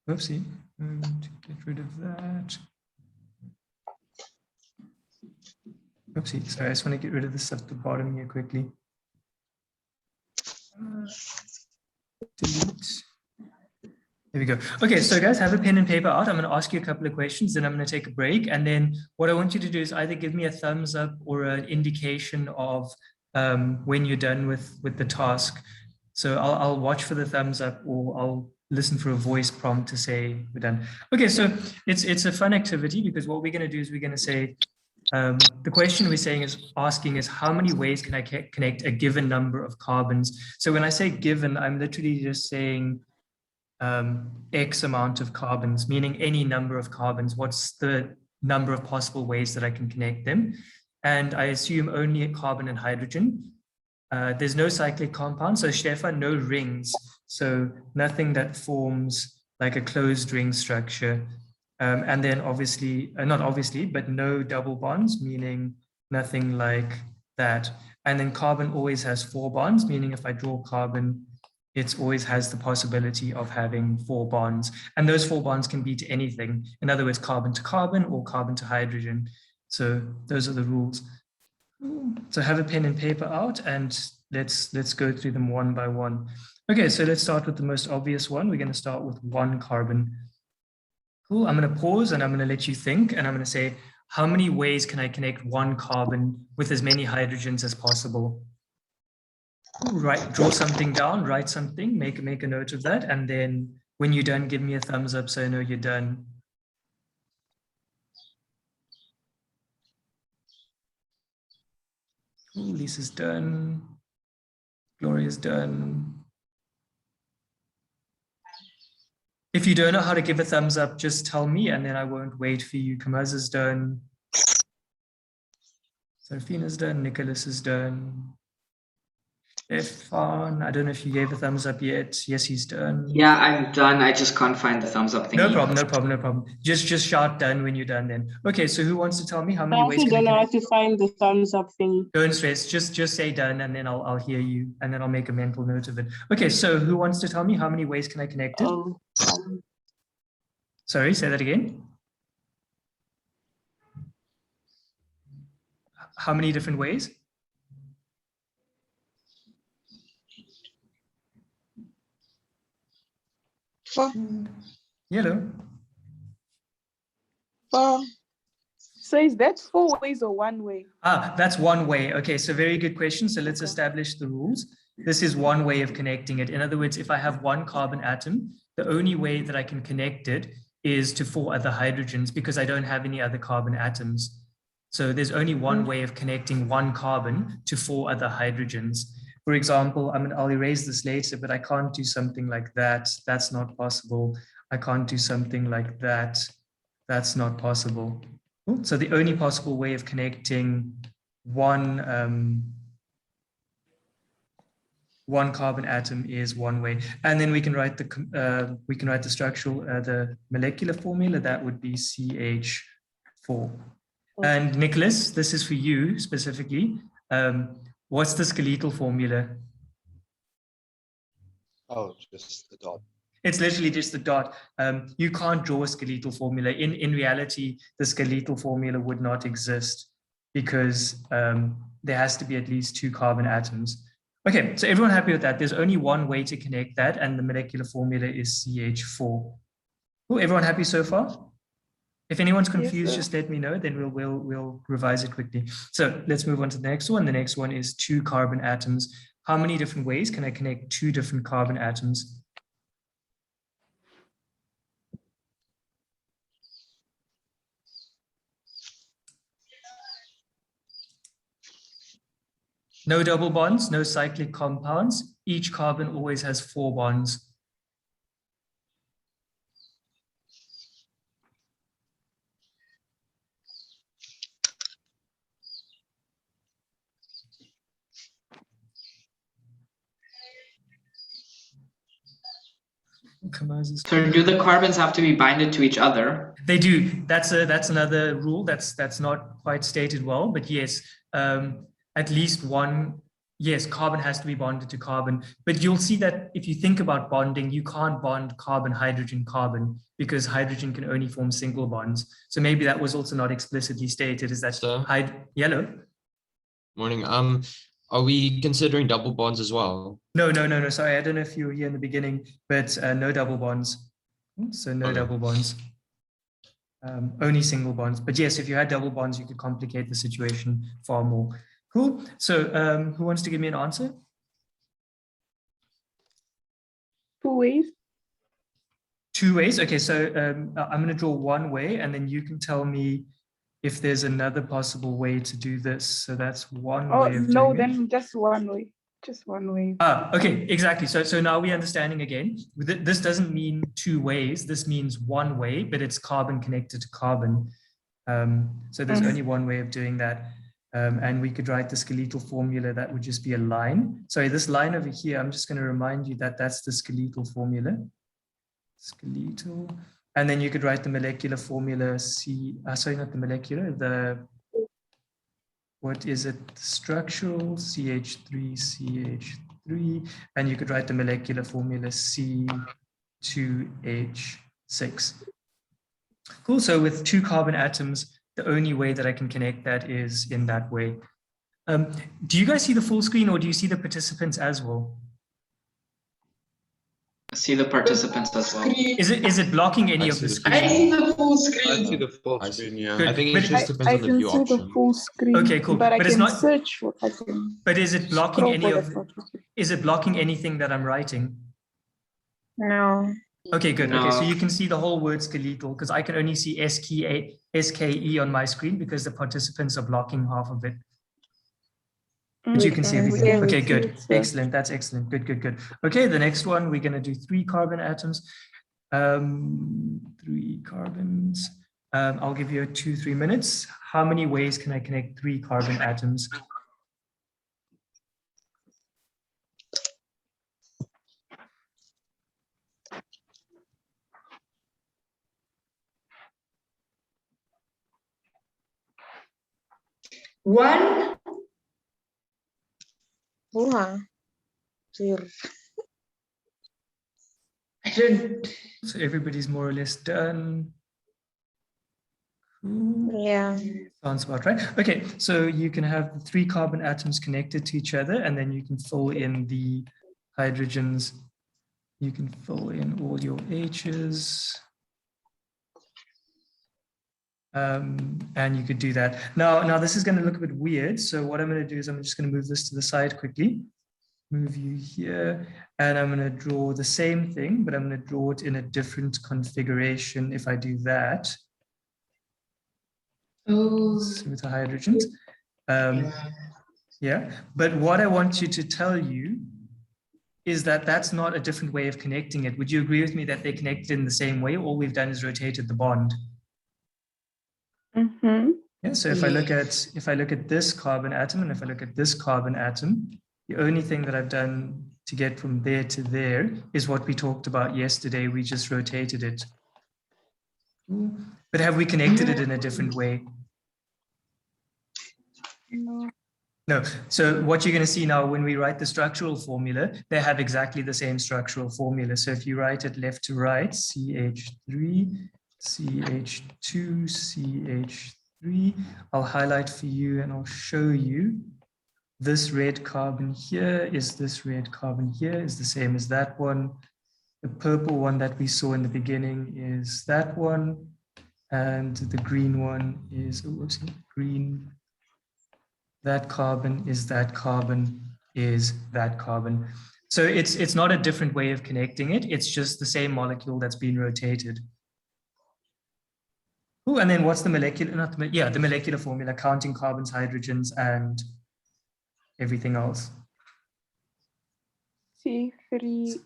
Oopsie. To get rid of that. Oopsie. Sorry, I just want to get rid of this at the bottom here quickly. Delete. There we go. Okay, so guys, have a pen and paper out. I'm going to ask you a couple of questions, then I'm going to take a break. And then what I want you to do is either give me a thumbs up or an indication of when you're done with the task. So I'll watch for the thumbs up, or I'll listen for a voice prompt to say we're done. Okay, so it's a fun activity, because what we're going to do is we're going to say, the question we're asking is how many ways can I connect a given number of carbons? So when I say given, I'm literally just saying X amount of carbons, meaning any number of carbons. What's the number of possible ways that I can connect them? And I assume only a carbon and hydrogen. There's no cyclic compound. So Stefan, no rings. So nothing that forms like a closed ring structure. And then obviously, not obviously, but no double bonds, meaning nothing like that. And then carbon always has 4 bonds, meaning if I draw carbon, it always has the possibility of having 4 bonds. And those 4 bonds can be to anything. In other words, carbon to carbon or carbon to hydrogen. So those are the rules. So have a pen and paper out, and let's go through them one by one. Okay, so let's start with the most obvious one. We're going to start with 1 carbon. Cool. I'm going to pause and I'm going to let you think, and I'm going to say, how many ways can I connect 1 carbon with as many hydrogens as possible? Right, draw something down, write something, make a note of that, and then when you're done, give me a thumbs up so I know you're done. Cool, Lisa's done. Gloria's done. If you don't know how to give a thumbs up, just tell me, and then I won't wait for you. Kamaza's done. Serafina's done. Nicholas is done. Stefan, I don't know if you gave a thumbs up yet. Yes, he's done. Yeah, I'm done. I just can't find the thumbs up thing. No problem. Just shout done when you're done then. Okay, so who wants to tell me how many ways? I don't know how to find the thumbs up thing. Don't stress, just say done, and then I'll hear you, and then I'll make a mental note of it. Okay, so who wants to tell me how many ways can I connect it? Sorry, say that again. How many different ways? Yellow. So is that 4 ways or 1 way? That's 1 way. Okay, so very good question. So let's establish the rules. This is 1 way of connecting it. In other words, if I have 1 carbon atom, the only way that I can connect it is to 4 other hydrogens, because I don't have any other carbon atoms. So there's only 1 way of connecting 1 carbon to 4 other hydrogens. For example, I'll erase this later, but I can't do something like that. That's not possible. I can't do something like that. That's not possible. So the only possible way of connecting one carbon atom is 1 way, and then we can write the structural, the molecular formula. That would be CH4. And Nicholas, this is for you specifically. What's the skeletal formula? Oh, just the dot. It's literally just the dot. You can't draw a skeletal formula. In reality, the skeletal formula would not exist, because there has to be at least 2 carbon atoms. Okay, so everyone happy with that? There's only 1 way to connect that, and the molecular formula is CH4. Cool, everyone happy so far? If anyone's confused, yes, just let me know, then we'll revise it quickly. So let's move on to the next one. The next one is 2 carbon atoms. How many different ways can I connect 2 different carbon atoms? No double bonds, no cyclic compounds. Each carbon always has 4 bonds. So do the carbons have to be binded to each other? They do. That's another rule that's not quite stated well, but yes, at least one Yes, carbon has to be bonded to carbon, but you'll see that if you think about bonding, you can't bond carbon, hydrogen, carbon, because hydrogen can only form single bonds. So maybe that was also not explicitly stated, is that So, yellow? morning. Are we considering double bonds as well? No. Sorry, I don't know if you were here in the beginning, but no double bonds. So no Okay. double bonds. Only single bonds. But yes, if you had double bonds, you could complicate the situation far more. Cool. So who wants to give me an answer? 2 ways. 2 ways. Okay, so I'm going to draw one way, and then you can tell me if there's another possible way to do this. So that's one Oh, way of no, doing it. then just one way. Just one way. Okay, exactly. So now we're understanding again. This doesn't mean 2 ways. This means one way, but it's carbon connected to carbon. So there's only one way of doing that. And we could write the skeletal formula. That would just be a line. Sorry, this line over here, I'm just going to remind you that that's the skeletal formula. Skeletal. And then you could write the molecular formula sorry, not the molecular, what is it? Structural CH3, and you could write the molecular formula C2H6. Cool, so with 2 carbon atoms, the only way that I can connect that is in that way. Do you guys see the full screen, or do you see the participants as well? See the participants as well. Is it blocking any of the screen? I see the full I screen. see the full I see. screen, yeah. Good. I think But it just depends I on the can view see the option. full screen. Okay, cool. But I But it's can not- search for. I can But is it blocking scroll any for of? the photos. Is it blocking anything that I'm writing? No. Okay, good. Okay, so No. you can see the whole word skeletal, because I can only see SKE on my screen because the participants are blocking half of it. But you can see everything. Yeah, we Okay, see good. it, so- Excellent. That's excellent. Good. Okay, the next one, we're going to do 3 carbon atoms. 3 carbons. I'll give you 2-3 minutes. How many ways can I connect 3 carbon atoms? One. Zero. I don't. So everybody's more or less done. Cool. Yeah. Sounds about right. Okay, so you can have 3 carbon atoms connected to each other, and then you can fill in the hydrogens. You can fill in all your H's. And you could do that. Now this is going to look a bit weird. So what I'm going to do is I'm just going to move this to the side quickly. Move you here, and I'm going to draw the same thing, but I'm going to draw it in a different configuration if I do that. Oh. So with the hydrogens. Yeah, but what I want you to tell you is that that's not a different way of connecting it. Would you agree with me that they're connected in the same way? All we've done is rotated the bond. Mm-hmm. Yeah, so if I look at this carbon atom, and if I look at this carbon atom, the only thing that I've done to get from there to there is what we talked about yesterday. We just rotated it. But have we connected it in a different way? No. No. So what you're going to see now when we write the structural formula, they have exactly the same structural formula. So if you write it left to right, CH3, CH2, CH3, I'll highlight for you and I'll show you. This red carbon here is this red carbon here is the same as that one. The purple one that we saw in the beginning is that one. And the green one is, green. That carbon is that carbon is that carbon. So it's not a different way of connecting it. It's just the same molecule that's been rotated. Ooh, and then what's the molecular, the molecular formula, counting carbons, hydrogens, and everything else. C3H8.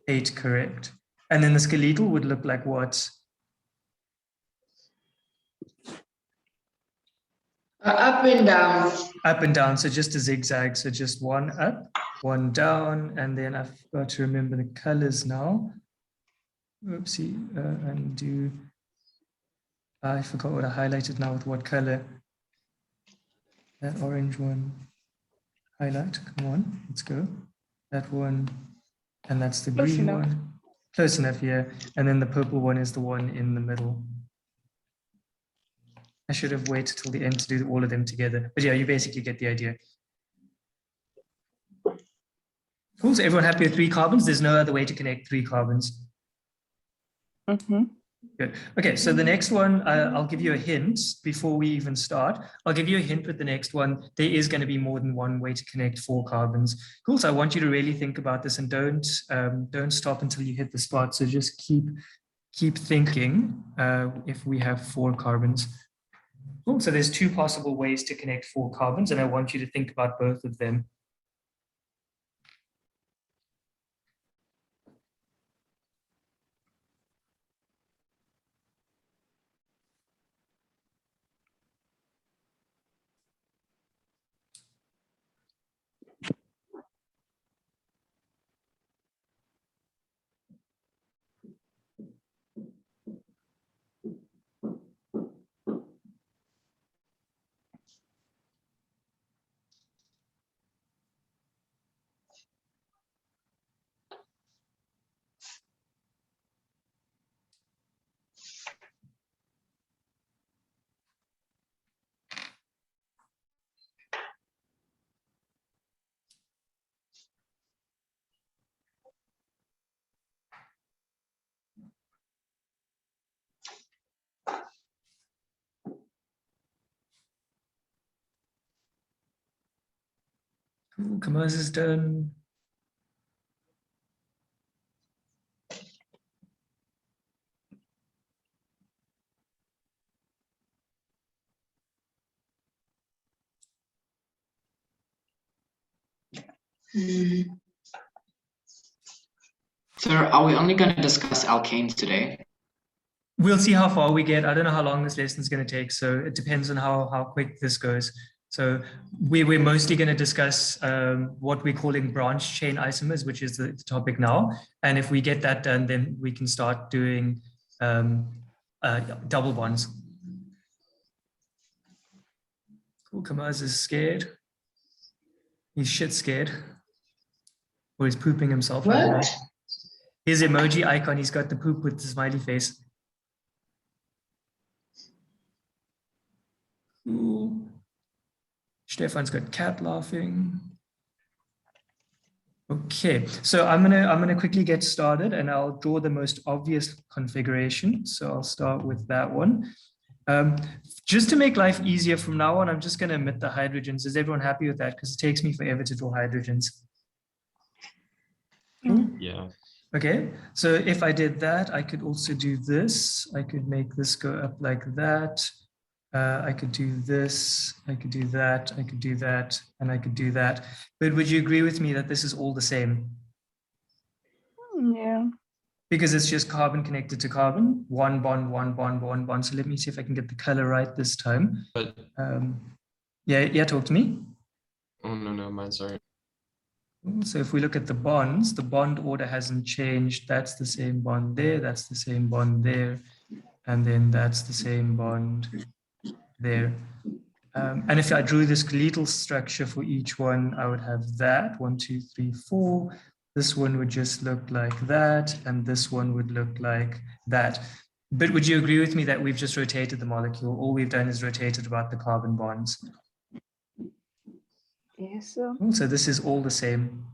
8, correct. And then the skeletal would look like what? Up and down. Up and down, so just a zigzag. So just 1 up, 1 down, and then I've got to remember the colors now. Oopsie, undo. I forgot what I highlighted now with what color. That orange one, highlight, come on, let's go. That one, and that's the Close green enough. one. Close enough, yeah. And then the purple one is the one in the middle. I should have waited till the end to do all of them together. But yeah, you basically get the idea. Cool, so everyone happy with 3 carbons? There's no other way to connect 3 carbons. Mm-hmm. Good. Okay, so the next one, I'll give you a hint before we even start. I'll give you a hint with the next one. There is going to be more than one way to connect 4 carbons. Cool, so I want you to really think about this and don't stop until you hit the spot. So just keep thinking if we have 4 carbons. Cool, so there's 2 possible ways to connect 4 carbons, and I want you to think about both of them. Cool, Kamas is done. So are we only going to discuss alkanes today? We'll see how far we get. I don't know how long this lesson is going to take, so it depends on how quick this goes. So we're mostly going to discuss what we're calling branch chain isomers, which is the topic now. And if we get that done, then we can start doing double bonds. Cool, Kamaz is scared. He's shit scared. Or he's pooping himself right now. What? His emoji icon, he's got the poop with the smiley face. Cool. Stefan's got cat laughing. Okay, so I'm gonna quickly get started and I'll draw the most obvious configuration. So I'll start with that one. Just to make life easier from now on, I'm just gonna omit the hydrogens. Is everyone happy with that? Because it takes me forever to draw hydrogens. Cool. Yeah. Okay, so if I did that, I could also do this. I could make this go up like that. I could do this, I could do that, I could do that, and I could do that. But would you agree with me that this is all the same? Yeah. Because it's just carbon connected to carbon, one bond, one bond, one bond. So let me see if I can get the color right this time. But Yeah, talk to me. oh no, mine's sorry. So if we look at the bonds, the bond order hasn't changed. That's the same bond there, that's the same bond there, and then that's the same bond there. And if I drew this skeletal structure for each one, I would have that 1, 2, 3, 4. This one would just look like that, and this one would look like that. But would you agree with me that we've just rotated the molecule? All we've done is rotated about the carbon bonds. Yes. So this is all the same.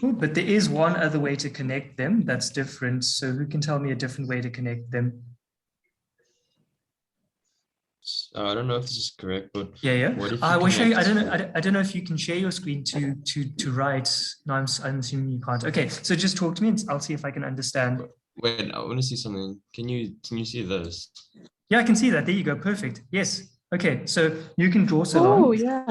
But there is one other way to connect them that's different. So who can tell me a different way to connect them? I don't know if this is correct, but Yeah. what if I you wish I connect- don't know if you can share your screen to write. No, I'm assuming you can't. Okay, so just talk to me and I'll see if I can understand. Wait, I want to see something. Can you see this? Yeah, I can see that. There you go. Perfect. Yes. Okay, so you can draw so long. Oh yeah.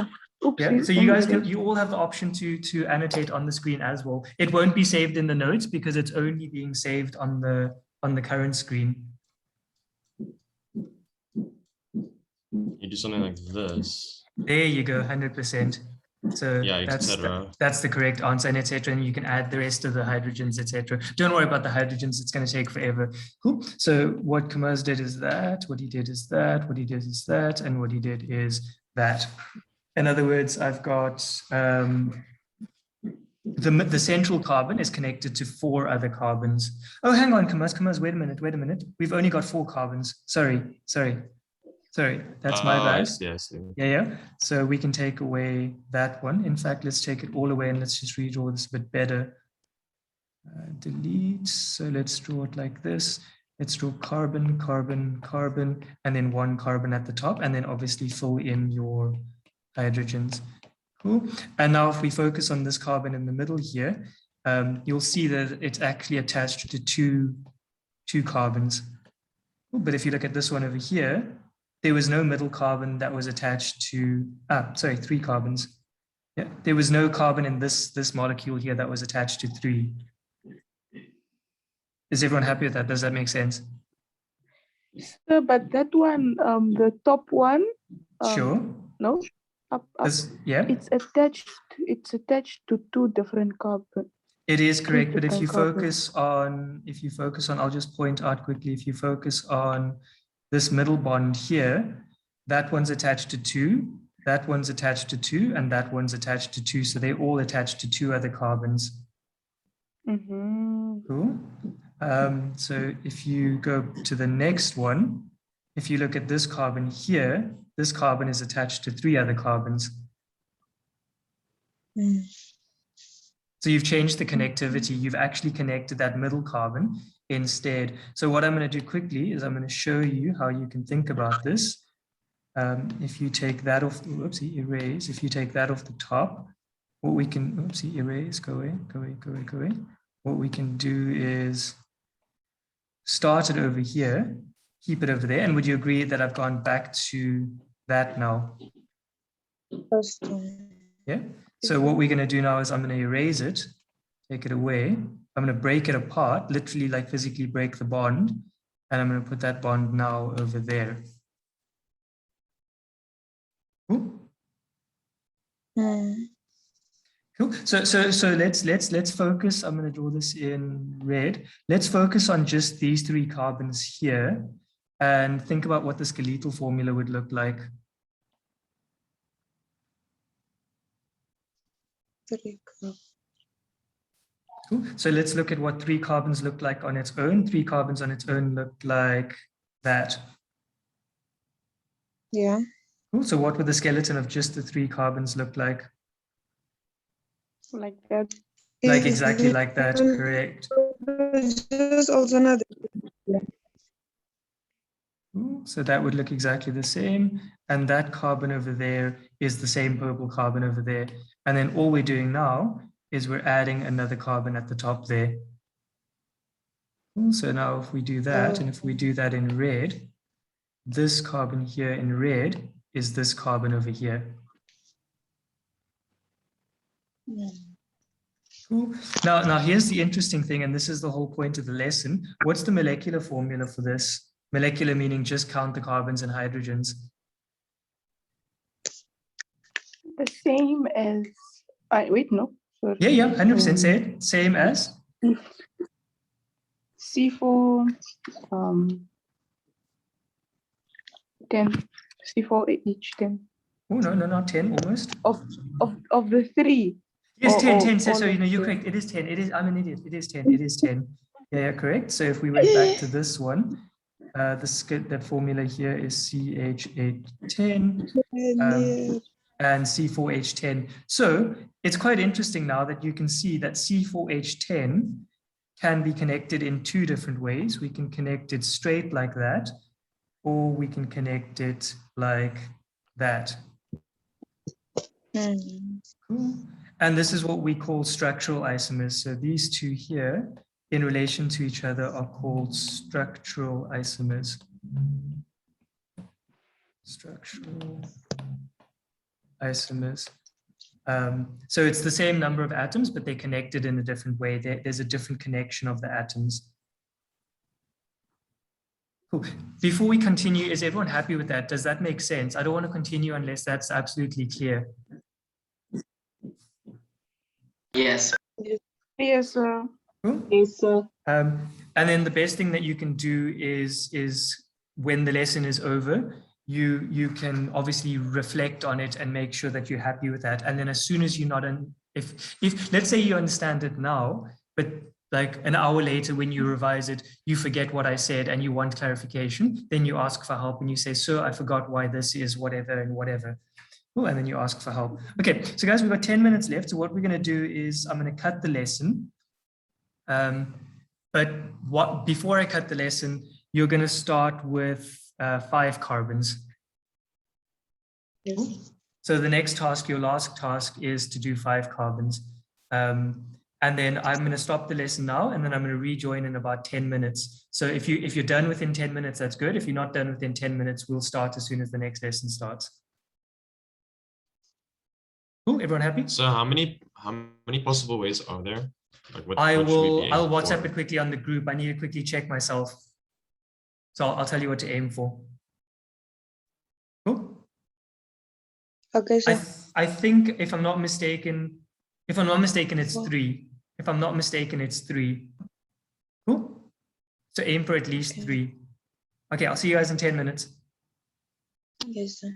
Yeah, Oopsies, so you guys don't do you all have the option to annotate on the screen as well. It won't be saved in the notes because it's only being saved on the current screen. You do something like this. There you go, 100%. So Yeah, etc. that's the correct answer, and etc. And you can add the rest of the hydrogens, etc. Don't worry about the hydrogens; it's going to take forever. Cool. So what Kamaz did is that. What he did is that. What he did is that, and what he did is that. In other words, I've got the central carbon is connected to 4 other carbons. Oh, hang on, Kamas, wait a minute. We've only got 4 carbons. Sorry. That's my bad. I see, I see. Yeah. So we can take away that one. In fact, let's take it all away and let's just redraw this a bit better. Delete. So let's draw it like this. Let's draw carbon, carbon, carbon, and then 1 carbon at the top, and then obviously fill in your hydrogens. Cool. And now if we focus on this carbon in the middle here, you'll see that it's actually attached to two carbons. But if you look at this one over here, there was no middle carbon that was attached to, 3 carbons. Yeah, there was no carbon in this molecule here that was attached to 3. Is everyone happy with that? Does that make sense? So, but that one, the top one. Sure. No. Up. Yeah. It's attached to 2 different carbons. It is correct, but if you different focus on, I'll just point out quickly, if you focus on this middle bond here, that one's attached to 2, that one's attached to 2, and that one's attached to 2. So they're all attached to 2 other carbons. Mm-hmm. Cool. So if you go to the next one, if you look at this carbon here, this carbon is attached to 3 other carbons. So you've changed the connectivity. You've actually connected that middle carbon instead. So what I'm going to do quickly is I'm going to show you how you can think about this. If you take that off, erase. If you take that off the top, what we can, erase, go away. What we can do is start it over here, keep it over there. And would you agree that I've gone back to that now? Yeah. So what we're going to do now is I'm going to erase it, take it away. I'm going to break it apart, literally like physically break the bond. And I'm going to put that bond now over there. Cool. Cool. So let's focus. I'm going to draw this in red. Let's focus on just these 3 carbons here and think about what the skeletal formula would look like. Cool. So let's look at what 3 carbons look like on its own. 3 carbons on its own look like that. Yeah. Cool. So what would the skeleton of just the 3 carbons look like? Like that. Like exactly like that, correct. Just also another. Cool. So that would look exactly the same. And that carbon over there is the same purple carbon over there. And then all we're doing now is we're adding another carbon at the top there. Cool. So now if we do that, and if we do that in red, this carbon here in red is this carbon over here. Cool. Now here's the interesting thing, and this is the whole point of the lesson. What's the molecular formula for this? Molecular meaning just count the carbons and hydrogens. The same as, wait, no. Sorry. Yeah, 100% say it. Same as? C4, 10, C4H10. Oh, no, not 10, almost. Of the 3. Yes, 10. So, all you know, of you're them. correct. It is 10. I'm an idiot. It is 10. Yeah, correct. So if we went back to this one, that formula here is CH810 and C4H10. So it's quite interesting now that you can see that C4H10 can be connected in 2 different ways. We can connect it straight like that, or we can connect it like that. Cool. And this is what we call structural isomers. So these 2 here in relation to each other are called structural isomers. Structural isomers. So it's the same number of atoms, but they're connected in a different way. There's a different connection of the atoms. Cool. Before we continue, is everyone happy with that? Does that make sense? I don't want to continue unless that's absolutely clear. Yes. Yes, sir. Cool. Yes, sir. And then the best thing that you can do is when the lesson is over, you can obviously reflect on it and make sure that you're happy with that. And then as soon as you're not in, if let's say you understand it now, but like an hour later when you revise it, you forget what I said and you want clarification, then you ask for help and you say, sir, I forgot why this is whatever and whatever. Oh, and then you ask for help. Okay, so guys, we've got 10 minutes left. So what we're going to do is I'm going to cut the lesson. But before I cut the lesson, you're going to start with 5 carbons. Yes. So the next task, your last task, is to do 5 carbons. And then I'm going to stop the lesson now, and then I'm going to rejoin in about 10 minutes. So if you're done within 10 minutes, that's good. If you're not done within 10 minutes, we'll start as soon as the next lesson starts. Cool, everyone happy? So how many possible ways are there? Like what I'll should we be aiming WhatsApp for? it quickly on the group. I need to quickly check myself. So I'll tell you what to aim for. Cool. Okay, sir. I think if I'm not mistaken, it's 3. If I'm not mistaken, it's 3. Cool. So aim for at least 3. Okay, I'll see you guys in 10 minutes. Yes, sir.